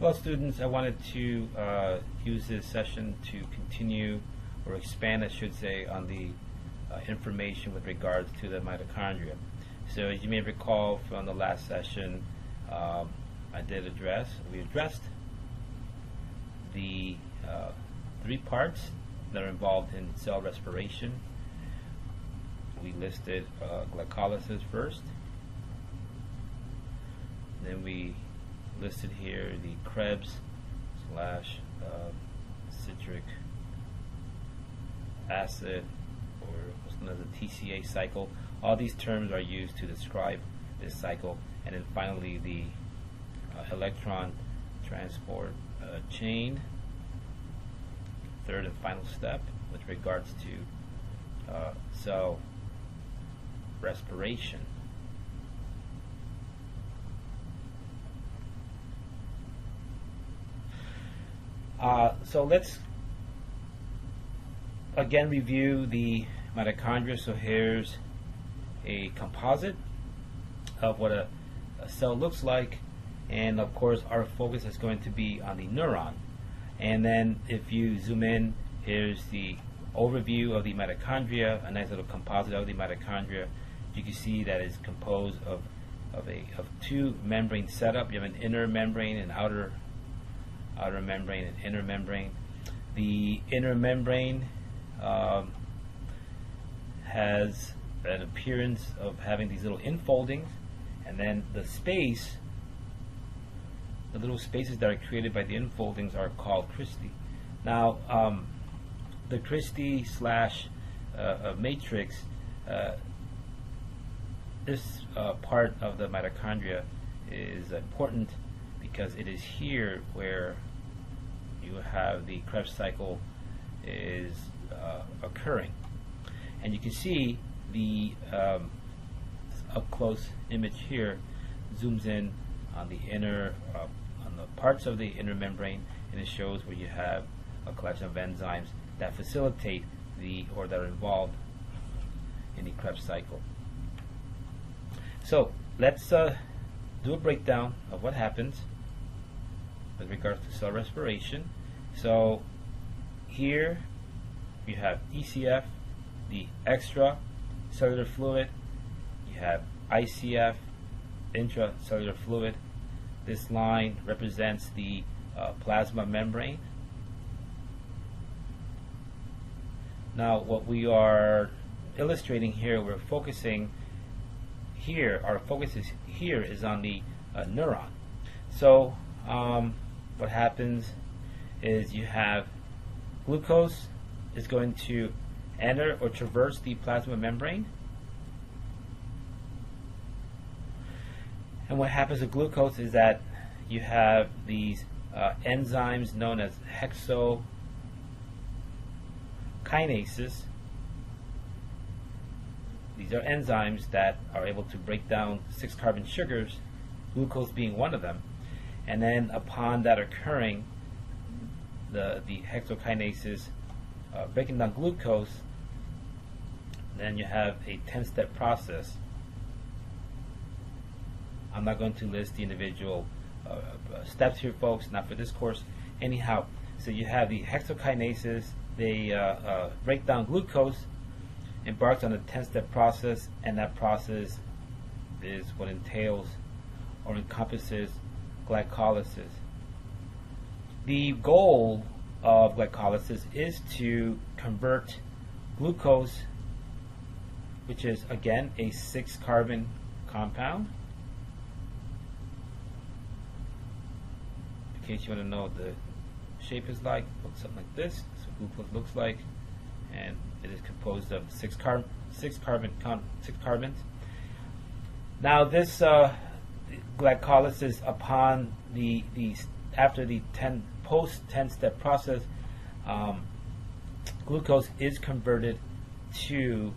Well, students, I wanted to use this session to continue or expand, I should say, on the information with regards to the mitochondria. So as you may recall from the last session, we addressed the three parts that are involved in cell respiration. We listed glycolysis first. Then we listed here the Krebs slash citric acid, or what's known as the TCA cycle. All these terms are used to describe this cycle. And then finally the electron transport chain, third and final step with regards to cell respiration. So let's again review the mitochondria. So here's a composite of what a cell looks like, and of course our focus is going to be on the neuron. And then if you zoom in, here's the overview of the mitochondria, a nice little composite of the mitochondria. You can see that it's composed of two membrane setup. You have an inner membrane and outer membrane and inner membrane. The inner membrane has an appearance of having these little infoldings, and then the little spaces that are created by the infoldings are called cristae. Now, the cristae slash matrix, this part of the mitochondria is important because it is here where you have the Krebs cycle is occurring. And you can see the up close image here zooms in on the inner on the parts of the inner membrane, and it shows where you have a collection of enzymes that facilitate or that are involved in the Krebs cycle. So let's do a breakdown of what happens with regards to cell respiration. So here you have ECF, the extracellular fluid. You have ICF, intracellular fluid. This line represents the plasma membrane. Now what we are illustrating here, we're focusing here, our focus is on the neuron. So what happens is you have glucose is going to enter or traverse the plasma membrane. And what happens with glucose is that you have these enzymes known as hexokinases. These are enzymes that are able to break down 6-carbon sugars, glucose being one of them. And then upon that occurring, the hexokinases breaking down glucose, then you have a 10-step process. I'm not going to list the individual steps here, folks, not for this course. Anyhow, so you have the hexokinases, they break down glucose, embarks on a 10-step process, and that process is what entails or encompasses glycolysis. The goal of glycolysis is to convert glucose, which is again a 6-carbon compound. In case you want to know what the shape is like, looks something like this. That's what glucose looks like, and it is composed of 6 carbons. Now this glycolysis upon after the post 10-step process, glucose is converted to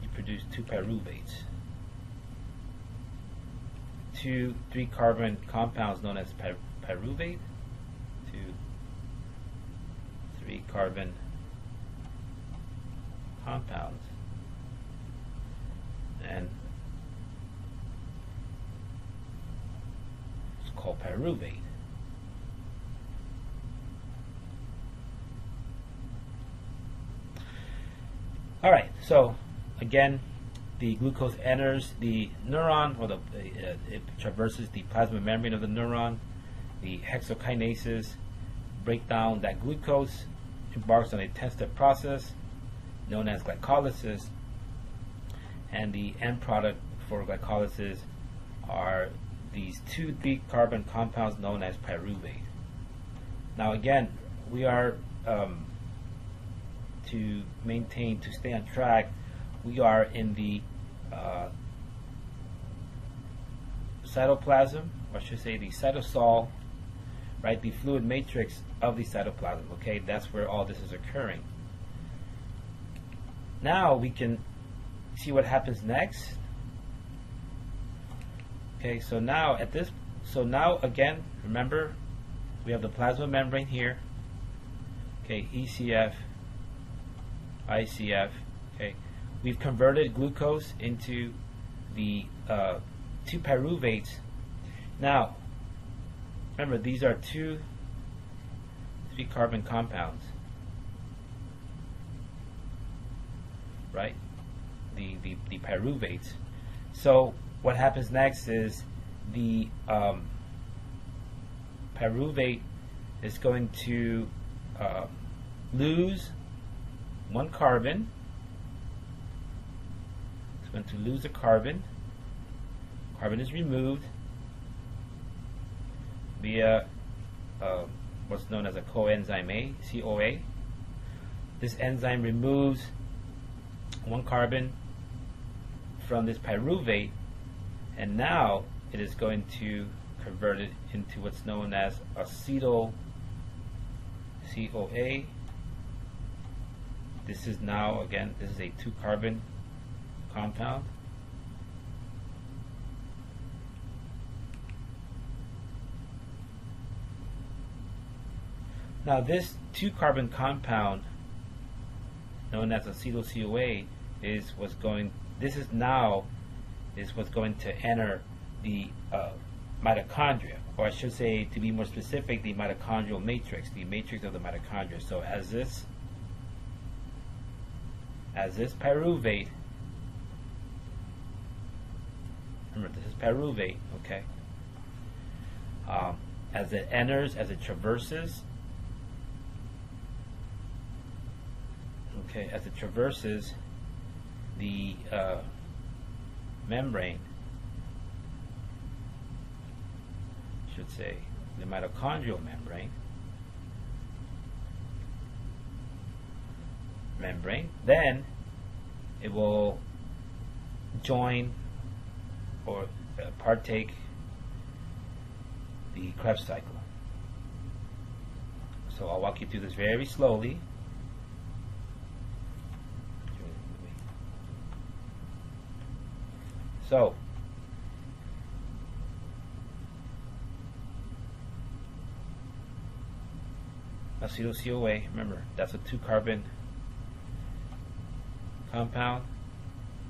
you produce 2 pyruvates, 2 3-carbon compounds known as pyruvate, 2 3-carbon compounds, and called pyruvate. All right, so again, the glucose enters the neuron, or it traverses the plasma membrane of the neuron. The hexokinases break down that glucose, embarks on a 10-step process known as glycolysis, and the end product for glycolysis are these 2,3-carbon compounds known as pyruvate. Now again, we are to stay on track, we are in the cytoplasm, or I should say the cytosol, right? The fluid matrix of the cytoplasm. Okay, that's where all this is occurring. Now we can see what happens next. Okay, so now again, remember, we have the plasma membrane here. Okay, ECF, ICF. Okay, we've converted glucose into the 2 pyruvates. Now, remember, these are 2 3-carbon compounds, right? The pyruvates. So what happens next is the pyruvate is going to lose 1 carbon. It's going to lose a carbon. Carbon is removed via what's known as a coenzyme A, CoA. This enzyme removes 1 carbon from this pyruvate, and now it is going to convert it into what's known as acetyl CoA. This is now, again, this is a 2-carbon compound. Now this 2-carbon compound known as acetyl CoA is what's going to enter the mitochondria, or I should say, to be more specific, the mitochondrial matrix, the matrix of the mitochondria. So as this pyruvate, remember this is pyruvate, okay, as it enters, as it traverses, okay, as it traverses the membrane, I should say the mitochondrial membrane, then it will join or partake the Krebs cycle. So I'll walk you through this very slowly. So acetyl CoA, remember, that's a 2-carbon compound.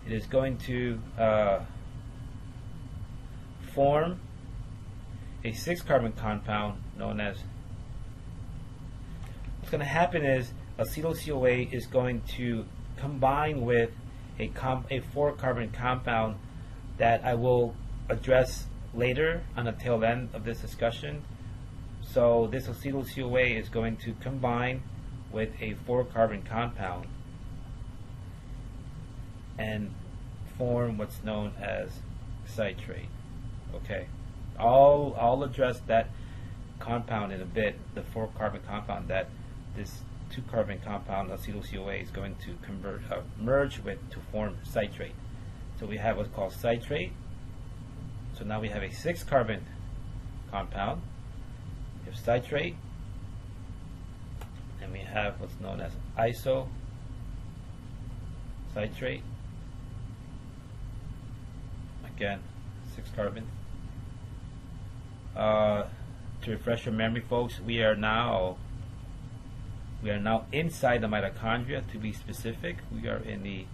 It is going to form a 6-carbon compound known as, what's going to happen is acetyl CoA is going to combine with a 4-carbon compound that I will address later on the tail end of this discussion. So this acetyl CoA is going to combine with a 4-carbon compound and form what's known as citrate. Okay, I'll address that compound in a bit, the 4-carbon compound that this 2-carbon compound acetyl CoA is going to merge with to form citrate. So we have what's called citrate. So now we have a 6-carbon compound. We have citrate, and we have what's known as isocitrate. Again, 6-carbon. To refresh your memory, folks, we are now inside the mitochondria. To be specific, we are in the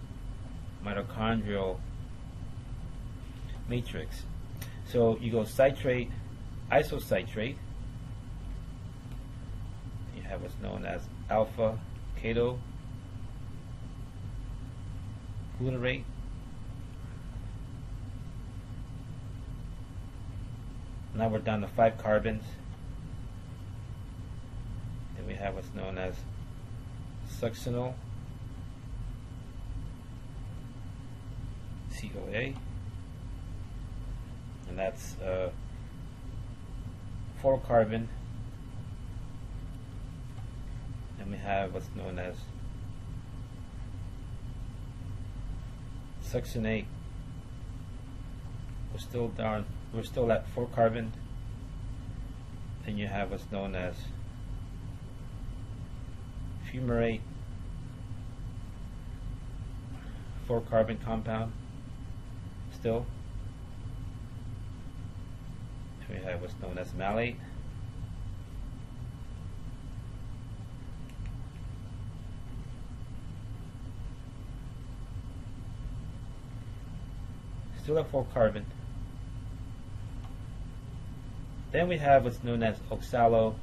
mitochondrial matrix. So you go citrate, isocitrate. You have what's known as alpha ketoglutarate. Now we're down to 5 carbons. Then we have what's known as succinyl CoA, and that's 4 carbon. And we have what's known as succinate. We're still at 4 carbon. Then you have what's known as fumarate, 4 carbon compound still. We have what's known as malate. Still at 4 carbon. Then we have what's known as oxaloacetate.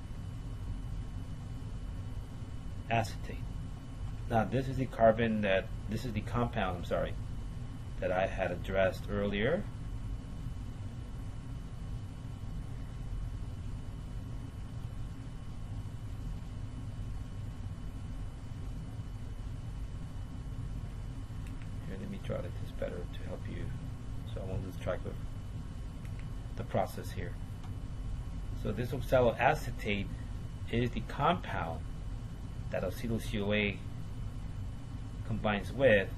Now this is the compound, that I had addressed earlier. Here, let me draw this better to help you, so I won't lose track of the process here. So this oxaloacetate is the compound that acetyl-CoA combines with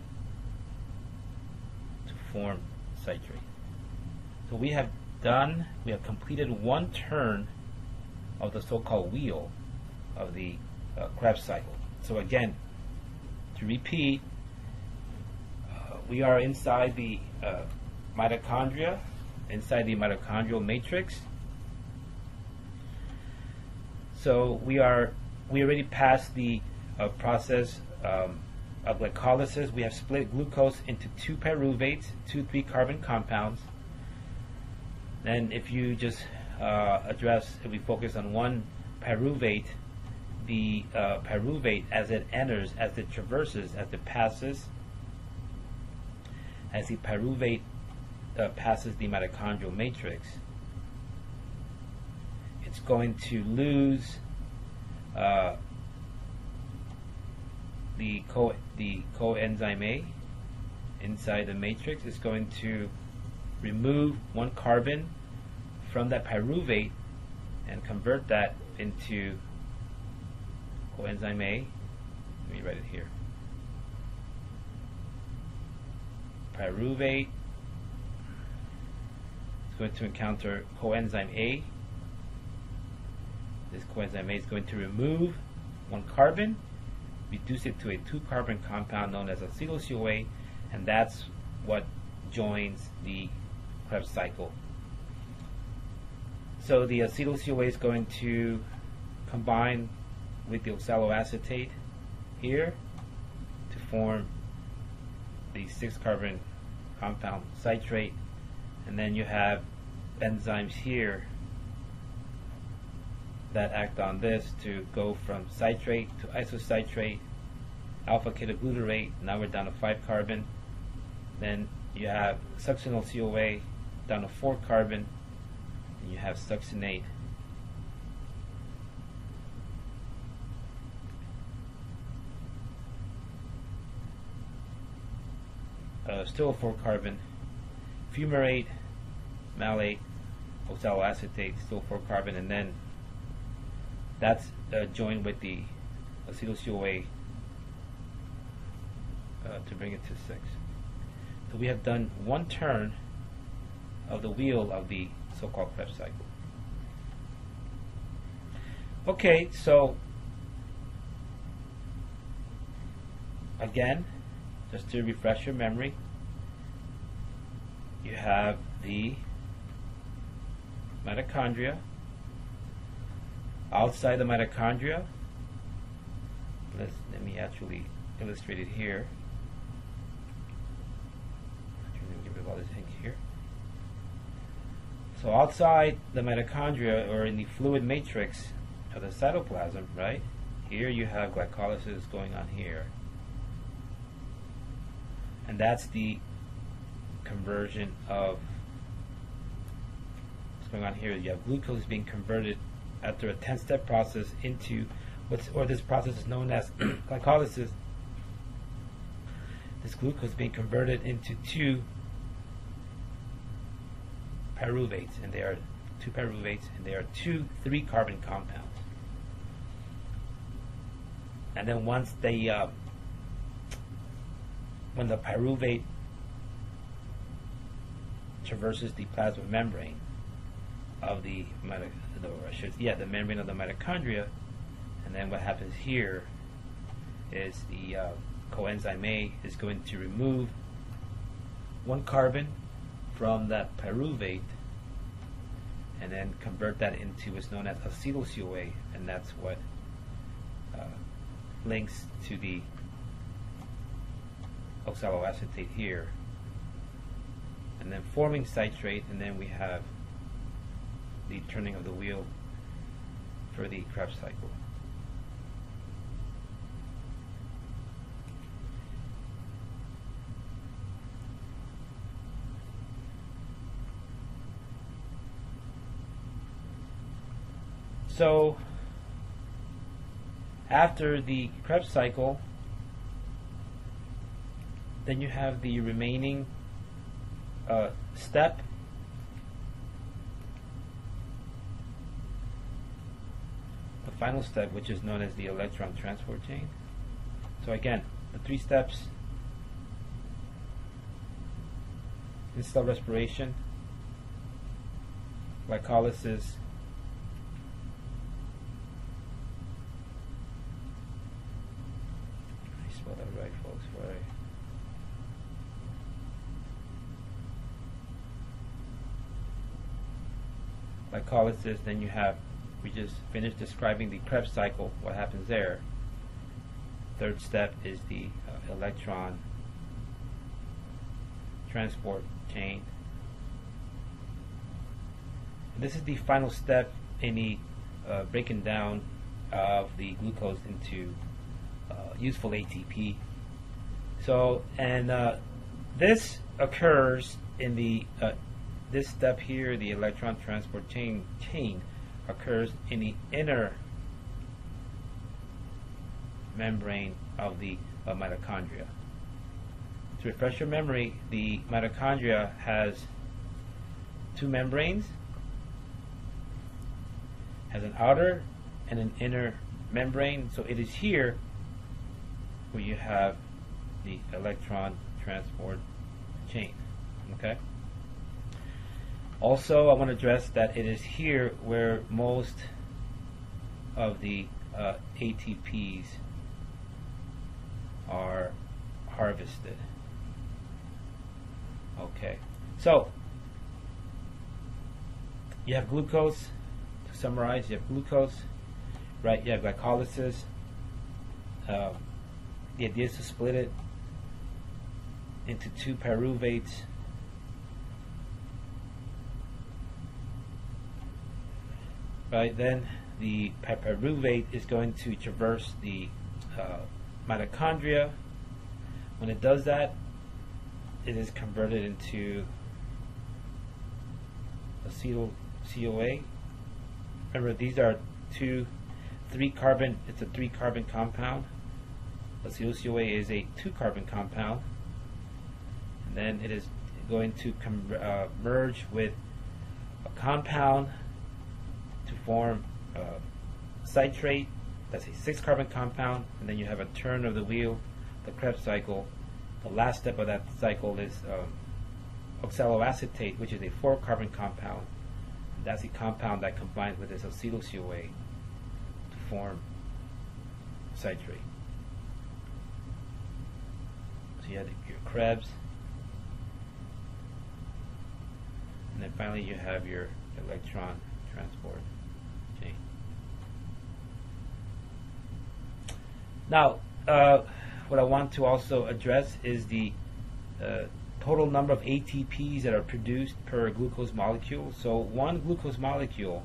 to form citrate. So we have completed one turn of the so-called wheel of the Krebs cycle. So again, to repeat, we are inside the mitochondria, inside the mitochondrial matrix. So we already passed the process of glycolysis. We have split glucose into 2 pyruvates, 2 3-carbon compounds. Then if you just if we focus on one pyruvate, the pyruvate as it traverses, as it passes, as the pyruvate passes the mitochondrial matrix, it's going to lose the coenzyme A inside the matrix. Is going to remove 1 carbon from that pyruvate and convert that into coenzyme A. Let me write it here. Pyruvate is going to encounter coenzyme A. This coenzyme A is going to remove 1 carbon, reduce it to a 2-carbon compound known as acetyl-CoA, and that's what joins the Krebs cycle. So the acetyl-CoA is going to combine with the oxaloacetate here to form the 6-carbon compound citrate, and then you have enzymes here that act on this to go from citrate to isocitrate, alpha ketoglutarate. Now we're down to 5 carbon. Then you have succinyl CoA down to 4 carbon, and you have succinate. Still 4 carbon, fumarate, malate, oxaloacetate, still 4 carbon, and then that's joined with the acetyl-CoA to bring it to 6. So we have done one turn of the wheel of the so-called Krebs cycle. Okay, so again, just to refresh your memory, you have the mitochondria. Outside the mitochondria, let me actually illustrate it here. I'm going to get rid of all this ink here. So outside the mitochondria, or in the fluid matrix of the cytoplasm, right? Here you have glycolysis going on here. And that's the conversion of what's going on here. You have glucose being converted after a 10-step process into this process is known as glycolysis. This glucose being converted into two pyruvates, and they are two 3-carbon compounds. And then once they when the pyruvate traverses the plasma membrane of the membrane of the mitochondria, and then what happens here is the coenzyme A is going to remove 1 carbon from that pyruvate and then convert that into what's known as acetyl-CoA, and that's what links to the oxaloacetate here, and then forming citrate, and then we have the turning of the wheel for the Krebs cycle. So after the Krebs cycle, then you have the remaining step, the final step, which is known as the electron transport chain. So again, the 3 steps: in-cell respiration, glycolysis, spell that right, folks, right? Glycolysis, then you have, we just finished describing the Krebs cycle, what happens there. 3rd step is the electron transport chain. And this is the final step in the breaking down of the glucose into useful ATP. So, and this occurs in the this step here, the electron transport chain occurs in the inner membrane of the mitochondria. To refresh your memory, the mitochondria has 2 membranes, has an outer and an inner membrane. So it is here where you have the electron transport chain. Okay. Also, I want to address that it is here where most of the ATPs are harvested. Okay, so you have glucose. To summarize, you have glucose, right? You have glycolysis. The idea is to split it into 2 pyruvates. Right, then the pyruvate is going to traverse the mitochondria. When it does that, it is converted into acetyl-CoA. Remember, these are 3-carbon. It's a 3-carbon compound. Acetyl-CoA is a 2-carbon compound, and then it is going to merge with a compound to form citrate. That's a 6-carbon compound, and then you have a turn of the wheel, the Krebs cycle. The last step of that cycle is oxaloacetate, which is a 4-carbon compound. That's a compound that combines with this acetyl-CoA to form citrate. So you have your Krebs, and then finally you have your electron transport chain. Now, what I want to also address is the total number of ATPs that are produced per glucose molecule. So one glucose molecule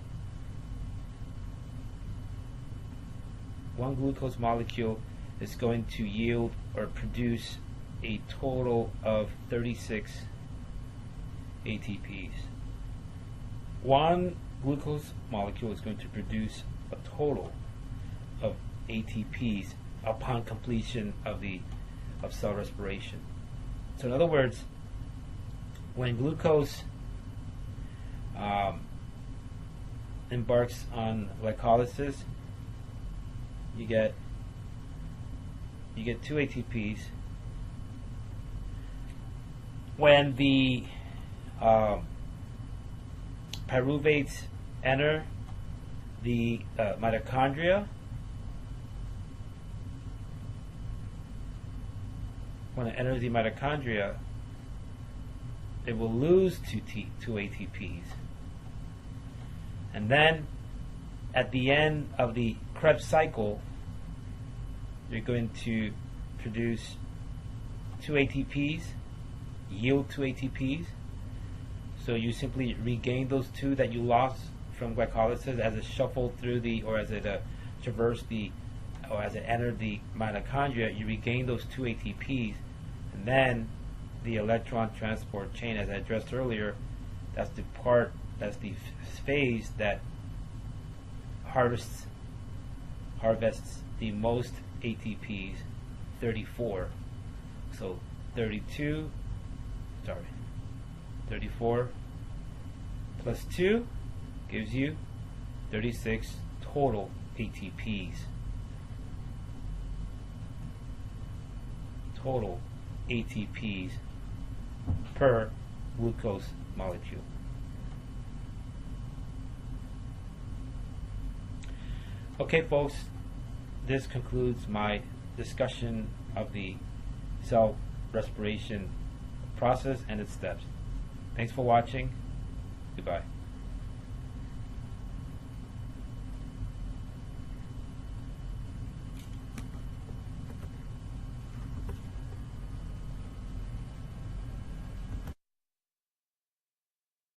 is going to yield or produce a total of 36 ATPs. One glucose molecule is going to produce a total of ATPs upon completion of cell respiration. So in other words, when glucose embarks on glycolysis, you get 2 ATPs. When the pyruvates enter the mitochondria, when it enters the mitochondria, it will lose 2 ATPs. And then at the end of the Krebs cycle, you're going to produce 2 ATPs, yield 2 ATPs. So you simply regain those 2 that you lost from glycolysis as it shuffled through or as it traversed or as it entered the mitochondria. You regain those 2 ATPs, and then the electron transport chain, as I addressed earlier, that's the phase that harvests the most ATPs, 34. So 34 plus 2 gives you 36 total ATPs. Total ATPs per glucose molecule. Okay, folks, this concludes my discussion of the cell respiration process and its steps. Thanks for watching. Goodbye.